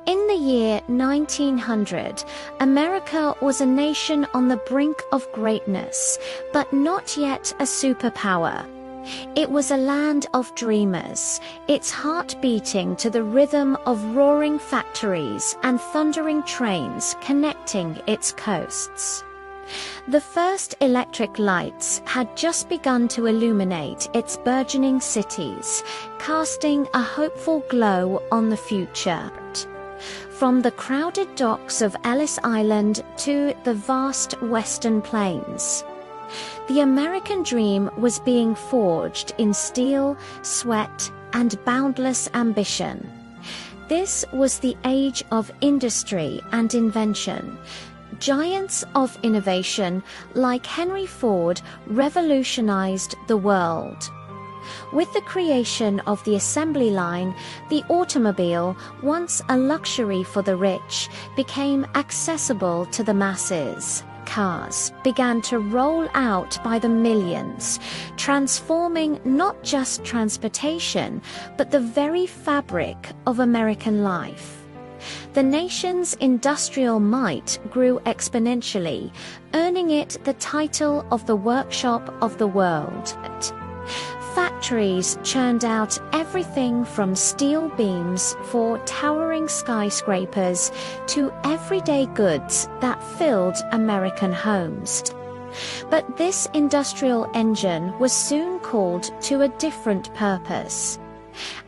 In the year 1900, America was a nation on the brink of greatness, but not yet a superpower. It was a land of dreamers, its heart beating to the rhythm of roaring factories and thundering trains connecting its coasts. The first electric lights had just begun to illuminate its burgeoning cities, casting a hopeful glow on the future. From the crowded docks of Ellis Island to the vast western plains, the American dream was being forged in steel, sweat, and boundless ambition. This was the age of industry and invention. Giants of innovation like Henry Ford revolutionized the world. With the creation of the assembly line, the automobile, once a luxury for the rich, became accessible to the masses. Cars began to roll out by the millions, transforming not just transportation, but the very fabric of American life. The nation's industrial might grew exponentially, earning it the title of the workshop of the world. Factories churned out everything from steel beams for towering skyscrapers to everyday goods that filled American homes. But this industrial engine was soon called to a different purpose.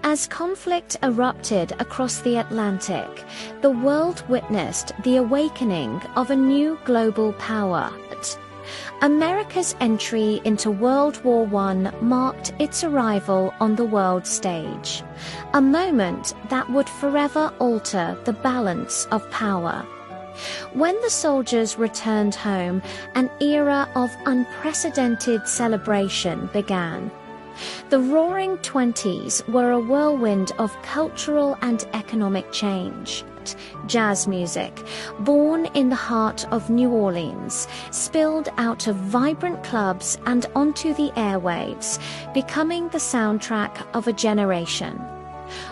As conflict erupted across the Atlantic, the world witnessed the awakening of a new global power. America's entry into World War I marked its arrival on the world stage, a moment that would forever alter the balance of power. When the soldiers returned home, an era of unprecedented celebration began. The Roaring Twenties were a whirlwind of cultural and economic change. Jazz music, born in the heart of New Orleans, spilled out of vibrant clubs and onto the airwaves, becoming the soundtrack of a generation.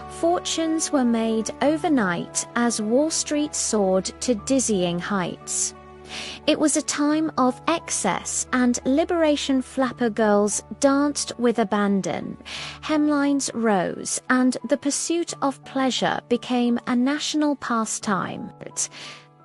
Fortunes were made overnight as Wall Street soared to dizzying heights. It was a time of excess, and liberation flapper girls danced with abandon. Hemlines rose, and the pursuit of pleasure became a national pastime.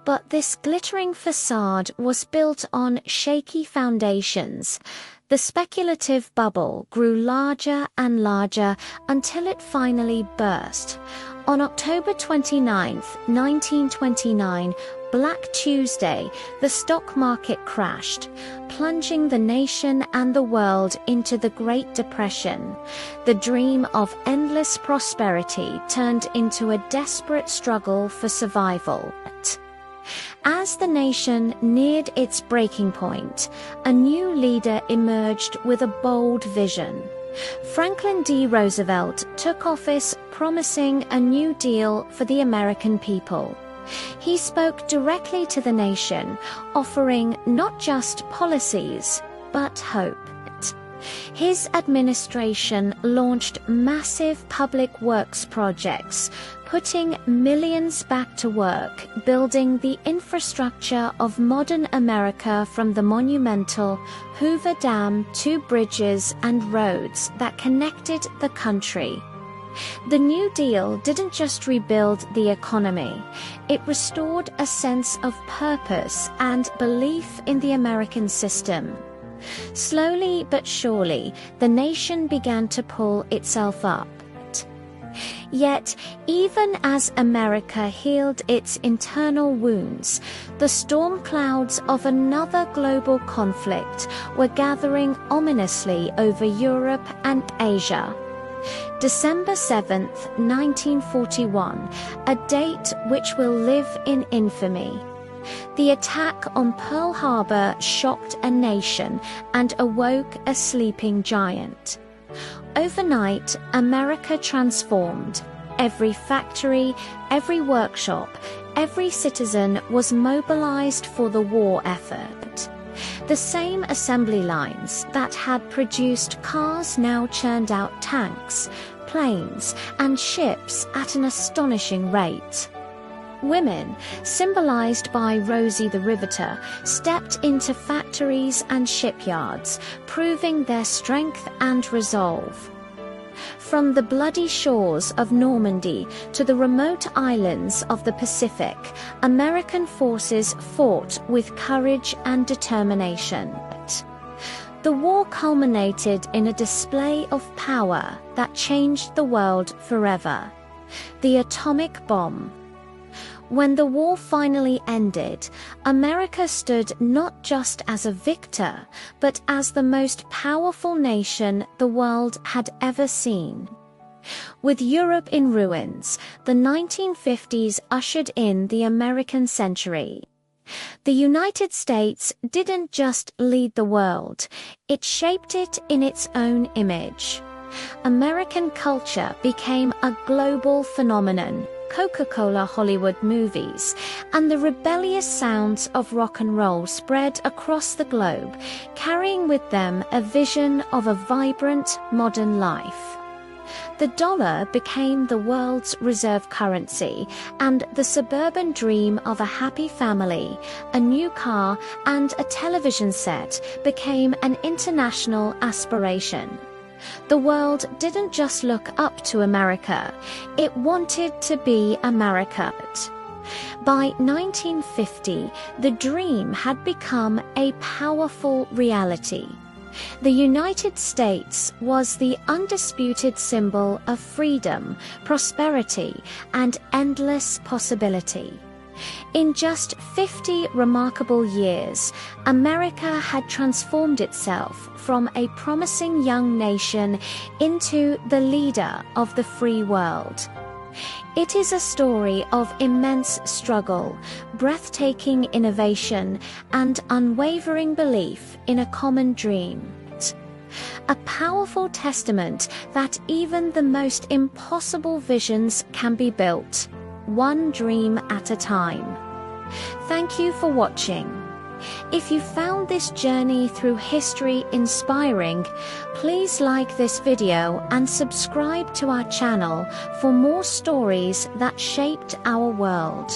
But this glittering facade was built on shaky foundations. The speculative bubble grew larger and larger until it finally burst. On October 29, 1929, Black Tuesday, the stock market crashed, plunging the nation and the world into the Great Depression. The dream of endless prosperity turned into a desperate struggle for survival. As the nation neared its breaking point, a new leader emerged with a bold vision. Franklin D. Roosevelt took office promising a New Deal for the American people. He spoke directly to the nation, offering not just policies, but hope. His administration launched massive public works projects, putting millions back to work, building the infrastructure of modern America, from the monumental Hoover Dam to bridges and roads that connected the country. The New Deal didn't just rebuild the economy, it restored a sense of purpose and belief in the American system. Slowly but surely, the nation began to pull itself up. Yet, even as America healed its internal wounds, the storm clouds of another global conflict were gathering ominously over Europe and Asia. December 7th, 1941, a date which will live in infamy. The attack on Pearl Harbor shocked a nation and awoke a sleeping giant. Overnight, America transformed. Every factory, every workshop, every citizen was mobilized for the war effort. The same assembly lines that had produced cars now churned out tanks, planes, and ships at an astonishing rate. Women, symbolized by Rosie the Riveter, stepped into factories and shipyards, proving their strength and resolve. From the bloody shores of Normandy to the remote islands of the Pacific, American forces fought with courage and determination. The war culminated in a display of power that changed the world forever: the atomic bomb. When the war finally ended, America stood not just as a victor, but as the most powerful nation the world had ever seen. With Europe in ruins, the 1950s ushered in the American century. The United States didn't just lead the world, it shaped it in its own image. American culture became a global phenomenon. Coca-Cola Hollywood movies and the rebellious sounds of rock and roll spread across the globe, carrying with them a vision of a vibrant modern life. The dollar became the world's reserve currency, and the suburban dream of a happy family, a new car, and a television set became an international aspiration. The world didn't just look up to America, it wanted to be America. By 1950, the dream had become a powerful reality. The United States was the undisputed symbol of freedom, prosperity, and endless possibility. In just 50 remarkable years, America had transformed itself from a promising young nation into the leader of the free world. It is a story of immense struggle, breathtaking innovation, and unwavering belief in a common dream. A powerful testament that even the most impossible visions can be built, one dream at a time. Thank you for watching. If you found this journey through history inspiring, please like this video and subscribe to our channel for more stories that shaped our world.